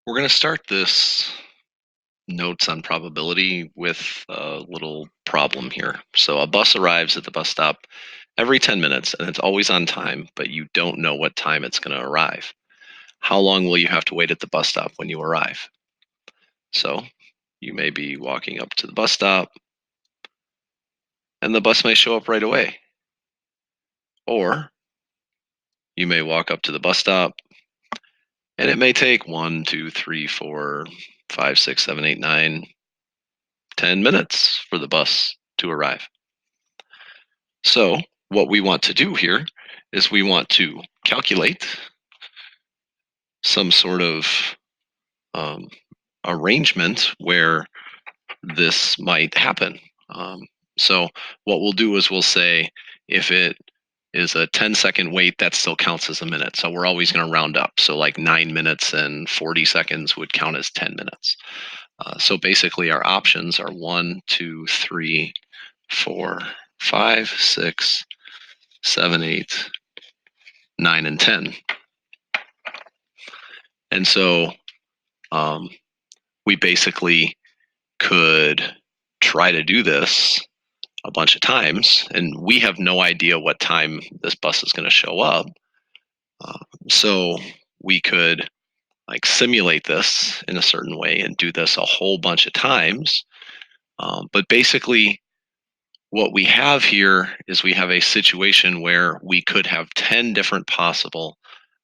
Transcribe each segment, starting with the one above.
We're going to start this notes on probability with a little problem here. So, a bus arrives at the bus stop every 10 minutes and it's always on time, but you don't know what time it's going to arrive. How long will you have to wait at the bus stop when you arrive? So, you may be walking up to the bus stop and the bus may show up right away. Or you may walk up to the bus stop and it may take 1, 2, 3, 4, 5, 6, 7, 8, 9, 10 minutes for the bus to arrive. So, what we want to do here is we want to calculate some sort of um, arrangement where this might happen. Um, so, what we'll do is we'll say if it is a 10-second wait, that still counts as a minute. So, we're always going to round up. So, like 9 minutes and 40 seconds would count as 10 minutes. So, basically, our options are 1, 2, 3, 4, 5, 6, 7, 8, 9, and 10. And so um, we basically could try to do this a bunch of times, and we have no idea what time this bus is going to show up. Uh, so we could like simulate this in a certain way and do this a whole bunch of times. But basically, what we have here is we have a situation where we could have 10 different possible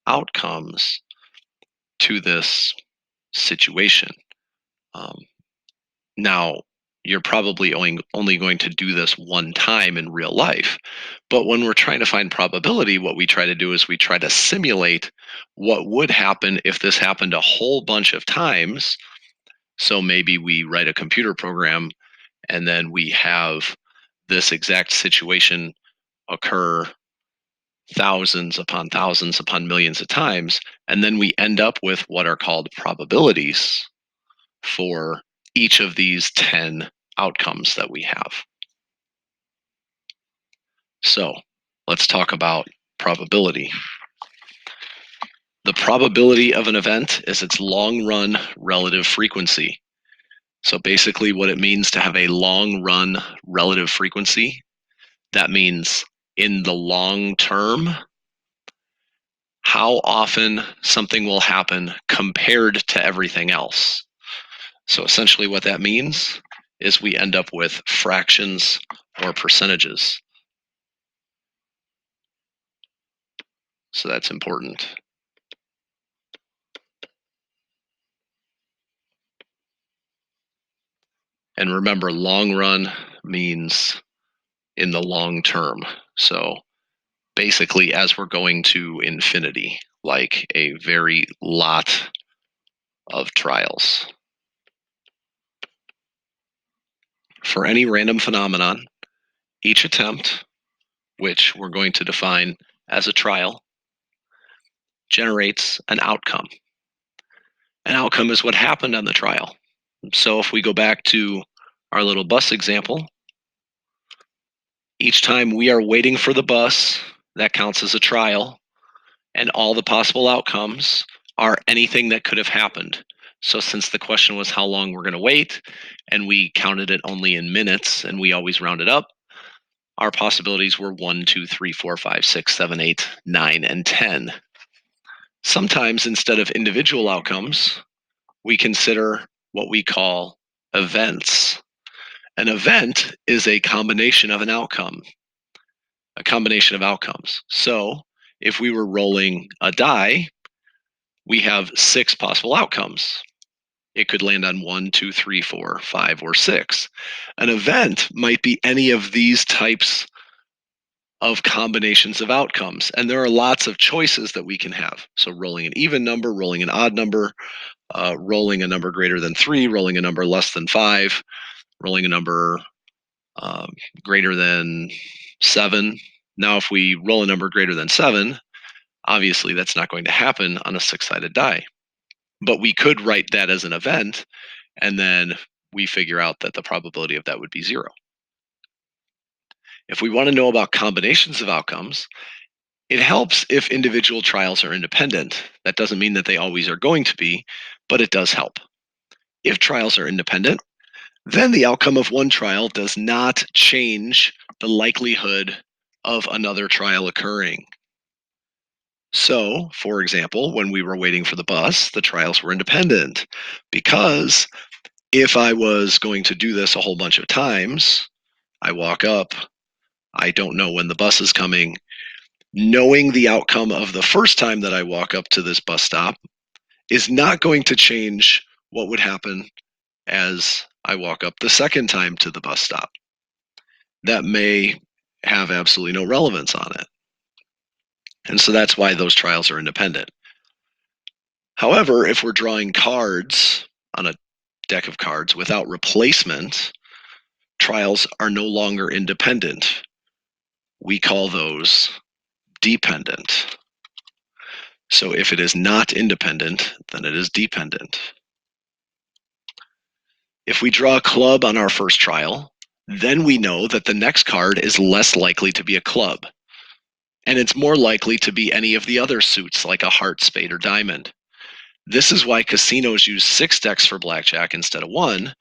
outcomes to this situation. Um, Now, you're probably only going to do this one time in real life. But when we're trying to find probability, what we try to do is we try to simulate what would happen if this happened a whole bunch of times. So maybe we write a computer program and then we have this exact situation occur thousands upon millions of times. And then we end up with what are called probabilities for each of these 10 outcomes that we have. So let's talk about probability. The probability of an event is its long run relative frequency. So basically, what it means to have a long run relative frequency, that means in the long term, how often something will happen compared to everything else. So essentially, what that means is we end up with fractions or percentages. So that's important. And remember, long run means in the long term. So basically, as we're going to infinity, like a very lot of trials. For any random phenomenon, each attempt, which we're going to define as a trial, generates an outcome. An outcome is what happened on the trial. So if we go back to our little bus example, each time we are waiting for the bus, that counts as a trial, and all the possible outcomes are anything that could have happened. So, since the question was how long we're going to wait, and we counted it only in minutes, and we always rounded up, our possibilities were 1, 2, 3, 4, 5, 6, 7, 8, 9, and 10. Sometimes, instead of individual outcomes, we consider what we call events. An event is a combination of an outcome, a combination of outcomes. So, if we were rolling a die, we have 6 possible outcomes. It could land on 1, 2, 3, 4, 5, or 6. An event might be any of these types of combinations of outcomes. And there are lots of choices that we can have. So, rolling an even number, rolling an odd number, rolling a number greater than 3, rolling a number less than 5, rolling a number um, greater than 7. Now, if we roll a number greater than 7, obviously that's not going to happen on a 6-sided die. But we could write that as an event, and then we figure out that the probability of that would be 0. If we want to know about combinations of outcomes, It helps if individual trials are independent. That doesn't mean that they always are going to be, but it does help. If trials are independent, then the outcome of one trial does not change the likelihood of another trial occurring. So, for example, when we were waiting for the bus, the trials were independent because if I was going to do this a whole bunch of times, I walk up, I don't know when the bus is coming. Knowing the outcome of the first time that I walk up to this bus stop is not going to change what would happen as I walk up the second time to the bus stop. That may have absolutely no relevance on it. And so that's why those trials are independent. However, if we're drawing cards on a deck of cards without replacement, trials are no longer independent. We call those dependent. So if it is not independent, then it is dependent. If we draw a club on our first trial, then we know that the next card is less likely to be a club, and it's more likely to be any of the other suits like a heart, spade, or diamond. This is why casinos use 6 decks for blackjack instead of one,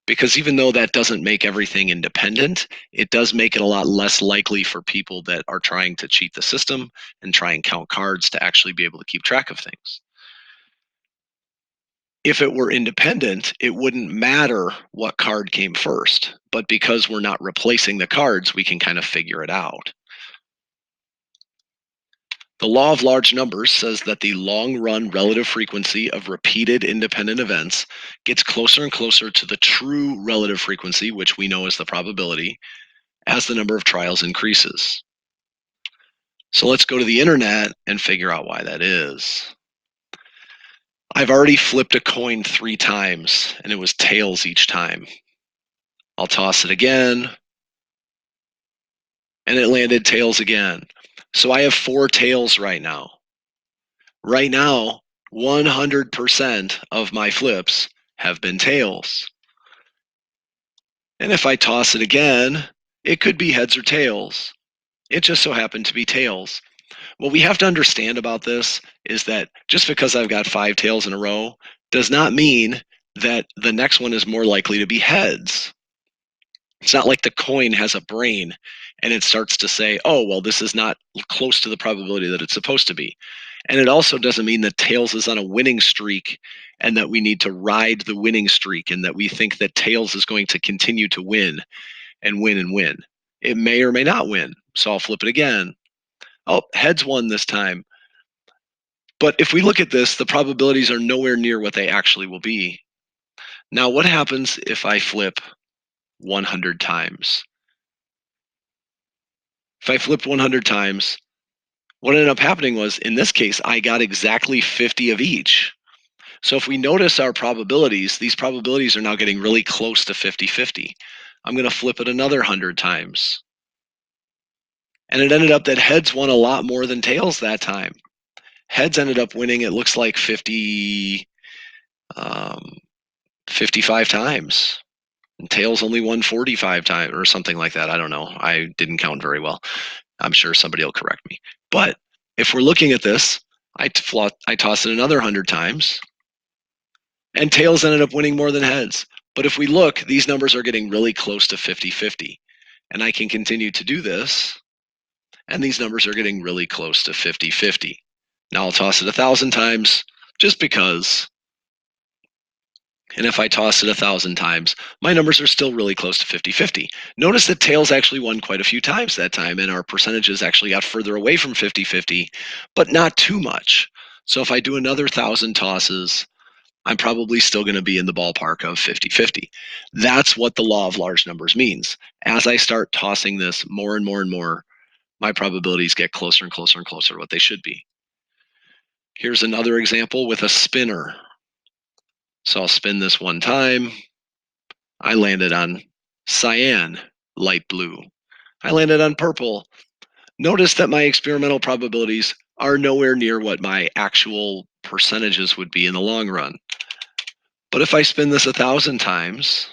because even though that doesn't make everything independent, it does make it a lot less likely for people that are trying to cheat the system and try and count cards to actually be able to keep track of things. If it were independent, it wouldn't matter what card came first. But because we're not replacing the cards, we can kind of figure it out. The law of large numbers says that the long run relative frequency of repeated independent events gets closer and closer to the true relative frequency, which we know is the probability, as the number of trials increases. So let's go to the internet and figure out why that is. I've already flipped a coin 3 times, and it was tails each time. I'll toss it again, and it landed tails again. So I have 4 tails right now. Right now, 100% of my flips have been tails. And if I toss it again, it could be heads or tails. It just so happened to be tails. What we have to understand about this is that just because I've got 5 tails in a row does not mean that the next one is more likely to be heads. It's not like the coin has a brain and it starts to say, oh, well, this is not close to the probability that it's supposed to be. And it also doesn't mean that tails is on a winning streak and that we need to ride the winning streak and that we think that tails is going to continue to win and win and win. It may or may not win. So I'll flip it again. Oh, heads won this time. But if we look at this, the probabilities are nowhere near what they actually will be. Now, what happens if I flip 100 times? If I flipped 100 times, what ended up happening was, in this case, I got exactly 50 of each. So if we notice our probabilities, these probabilities are now getting really close to 50-50. I'm going to flip it another 100 times. And it ended up that heads won a lot more than tails that time. Heads ended up winning, it looks like 55 times. And tails only won 45 times or something like that. I don't know. I didn't count very well. I'm sure somebody will correct me. But if we're looking at this, I tossed it another 100 times, and tails ended up winning more than heads. But if we look, these numbers are getting really close to 50-50. And I can continue to do this, and these numbers are getting really close to 50-50. Now I'll toss it 1,000 times just because. And if I toss it 1,000 times, my numbers are still really close to 50-50. Notice that tails actually won quite a few times that time, and our percentages actually got further away from 50-50, but not too much. So if I do another 1,000 tosses, I'm probably still going to be in the ballpark of 50-50. That's what the law of large numbers means. As I start tossing this more and more and more, my probabilities get closer and closer and closer to what they should be. Here's another example with a spinner. So I'll spin this one time. I landed on cyan, light blue. I landed on purple. Notice that my experimental probabilities are nowhere near what my actual percentages would be in the long run. But if I spin this 1,000 times,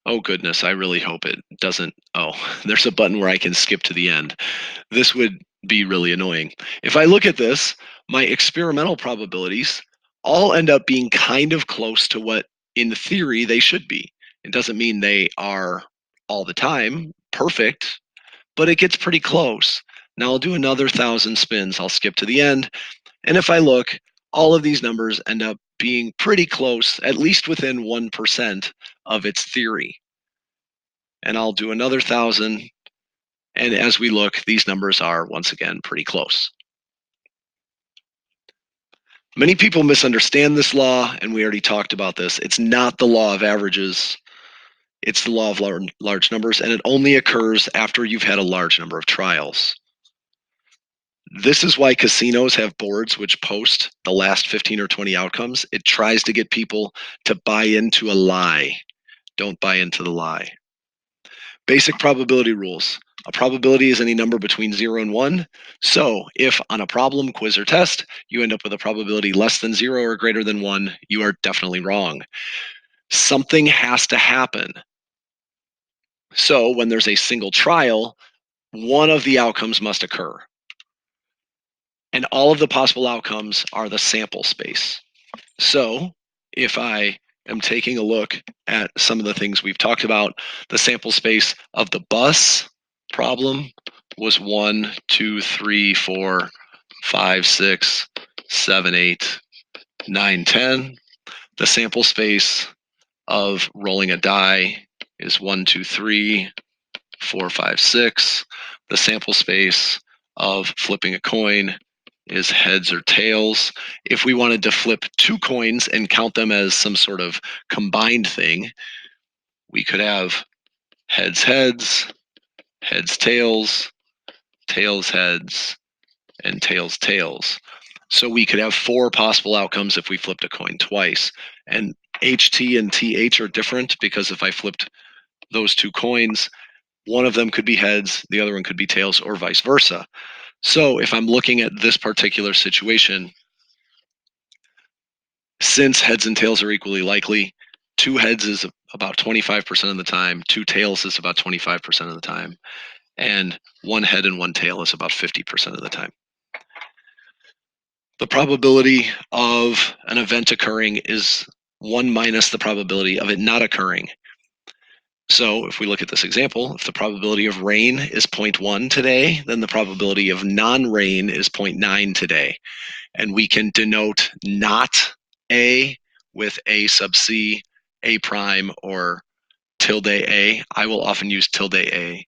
Oh goodness, I really hope it doesn't. Oh, there's a button where I can skip to the end. This would be really annoying. If I look at this, my experimental probabilities all end up being kind of close to what in theory they should be. It doesn't mean they are all the time perfect, but it gets pretty close. Now I'll do another 1,000 spins. I'll skip to the end. And if I look, all of these numbers end up being pretty close, at least within 1% of its theory. And I'll do another 1,000. And as we look, these numbers are once again pretty close. Many people misunderstand this law, and we already talked about this. It's not the law of averages, it's the law of large numbers, and it only occurs after you've had a large number of trials. This is why casinos have boards which post the last 15 or 20 outcomes. It tries to get people to buy into a lie. Don't buy into the lie. Basic probability rules. A probability is any number between 0 and 1. So, if on a problem, quiz, or test, you end up with a probability less than 0 or greater than 1, you are definitely wrong. Something has to happen. So, when there's a single trial, one of the outcomes must occur. And all of the possible outcomes are the sample space. So, if I am taking a look at some of the things we've talked about, the sample space of the bus problem was 1, 2, 3, 4, 5, 6, 7, 8, 9, 10. The sample space of rolling a die is 1, 2, 3, 4, 5, 6. The sample space of flipping a coin is heads or tails. If we wanted to flip two coins and count them as some sort of combined thing, we could have heads, heads, heads, tails, tails, heads, and tails, tails. So we could have four possible outcomes if we flipped a coin twice. And HT and TH are different because if I flipped those two coins, one of them could be heads, the other one could be tails, or vice versa. So if I'm looking at this particular situation, since heads and tails are equally likely, two heads is about 25% of the time, two tails is about 25% of the time, and one head and one tail is about 50% of the time. The probability of an event occurring is 1 minus the probability of it not occurring. So if we look at this example, if the probability of rain is 0.1 today, then the probability of non-rain is 0.9 today. And we can denote not A with A sub C, A prime, or tilde A. I will often use tilde A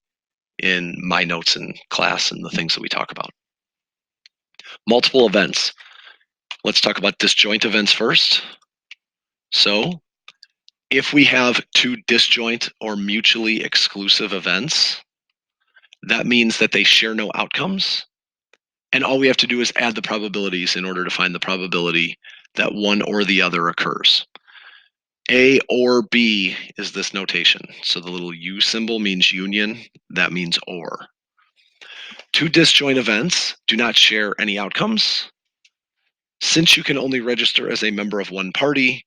in my notes in class and the things that we talk about. Multiple events. Let's talk about disjoint events first. So if we have two disjoint or mutually exclusive events, that means that they share no outcomes. And all we have to do is add the probabilities in order to find the probability that one or the other occurs. A or B is this notation. So the little U symbol means union, that means or. Two disjoint events do not share any outcomes. Since you can only register as a member of one party,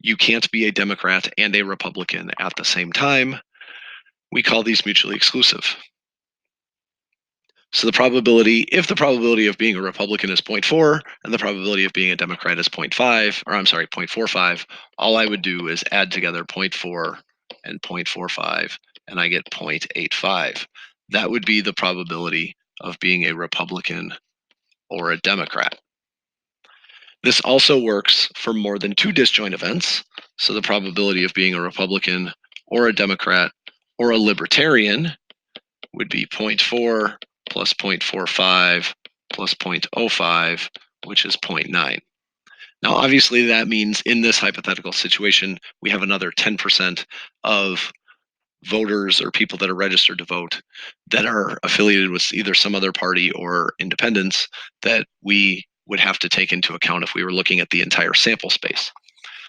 you can't be a Democrat and a Republican at the same time. We call these mutually exclusive. So the probability, if the probability of being a Republican is 0.4 and the probability of being a Democrat is 0.5, or I'm sorry, 0.45, all I would do is add together 0.4 and 0.45, and I get 0.85. That would be the probability of being a Republican or a Democrat. This also works for more than two disjoint events. So the probability of being a Republican or a Democrat or a Libertarian would be 0.4 plus 0.45 plus 0.05, which is 0.9. Now, obviously, that means in this hypothetical situation, we have another 10% of voters or people that are registered to vote that are affiliated with either some other party or independents that we would have to take into account if we were looking at the entire sample space.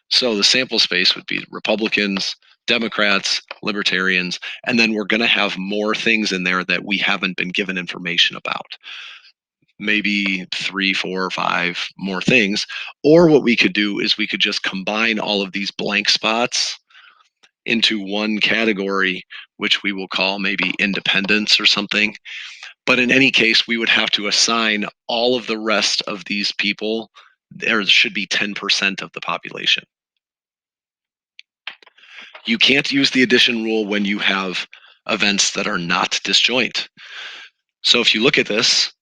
So the sample space would be Republicans, Democrats, Libertarians, and then we're going to have more things in there that we haven't been given information about. Maybe 3, 4, 5 more things. Or what we could do is we could just combine all of these blank spots into one category, which we will call maybe independence or something. But in any case, we would have to assign all of the rest of these people. There should be 10% of the population. You can't use the addition rule when you have events that are not disjoint. So if you look at this,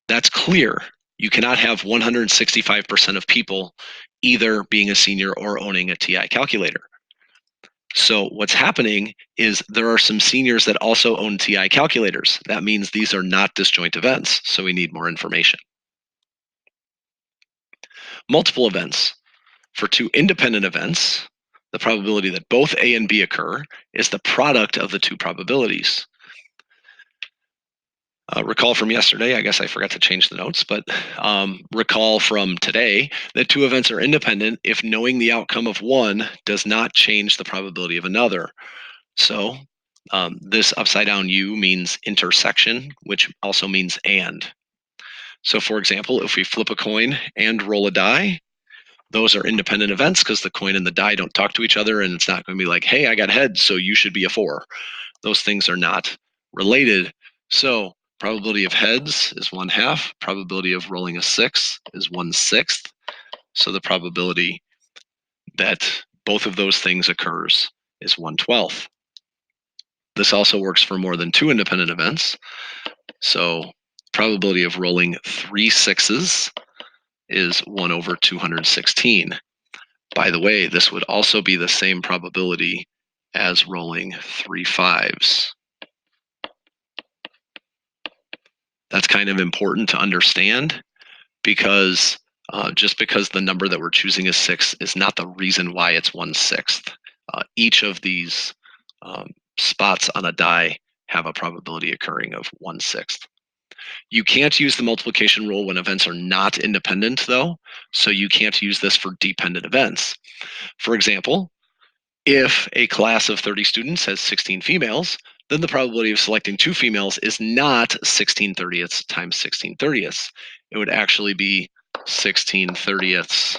that's clear. You cannot have 165% of people either being a senior or owning a TI calculator. So what's happening is there are some seniors that also own TI calculators. That means these are not disjoint events, so we need more information. Multiple events. For two independent events, the probability that both A and B occur is the product of the two probabilities. Recall from yesterday, I guess I forgot to change the notes, but recall from today that two events are independent if knowing the outcome of one does not change the probability of another. So this upside down U means intersection, which also means and. So for example, if we flip a coin and roll a die, those are independent events because the coin and the die don't talk to each other, and it's not going to be like, hey, I got heads, so you should be a 4. Those things are not related. So probability of heads is 1/2. Probability of rolling a 6 is 1/6. So the probability that both of those things occurs is 1/12. This also works for more than two independent events. So probability of rolling 3 6s is 1/216. By the way, this would also be the same probability as rolling 3 5s. That's kind of important to understand because just because the number that we're choosing is 6 is not the reason why it's 1/6. Each of these spots on a die have a probability occurring of 1/6. You can't use the multiplication rule when events are not independent, though, so you can't use this for dependent events. For example, if a class of 30 students has 16 females, then the probability of selecting 2 females is not 16/30ths times 16/30ths. It would actually be 16/30ths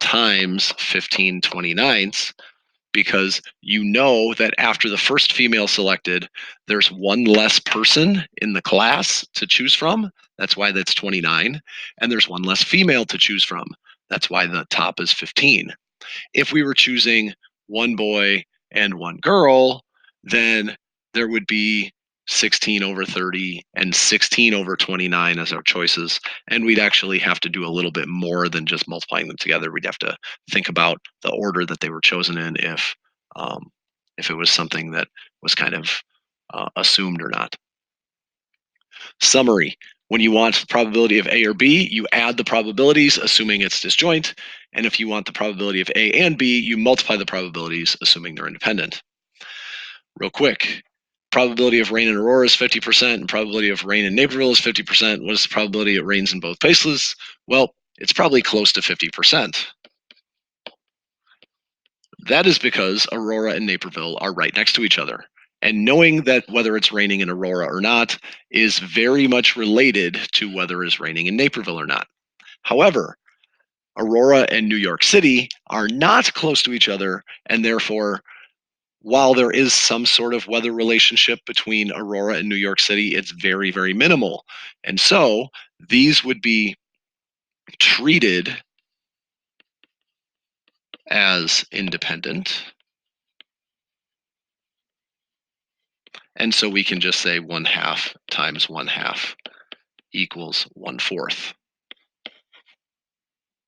times 15/29ths, because you know that after the first female selected, there's one less person in the class to choose from. That's why that's 29. And there's one less female to choose from. That's why the top is 15. If we were choosing one boy and one girl, then there would be 16/30 and 16/29 as our choices. And we'd actually have to do a little bit more than just multiplying them together. We'd have to think about the order that they were chosen in if it was something that was kind of assumed or not. Summary. When you want the probability of A or B, you add the probabilities, assuming it's disjoint. And if you want the probability of A and B, you multiply the probabilities, assuming they're independent. Real quick, probability of rain in Aurora is 50%, and probability of rain in Naperville is 50%. What is the probability it rains in both places? Well, it's probably close to 50%. That is because Aurora and Naperville are right next to each other. And knowing that whether it's raining in Aurora or not is very much related to whether it's raining in Naperville or not. However, Aurora and New York City are not close to each other, and therefore, while there is some sort of weather relationship between Aurora and New York City, it's very, very minimal. And so these would be treated as independent. And so we can just say 1/2 times 1/2 equals 1/4.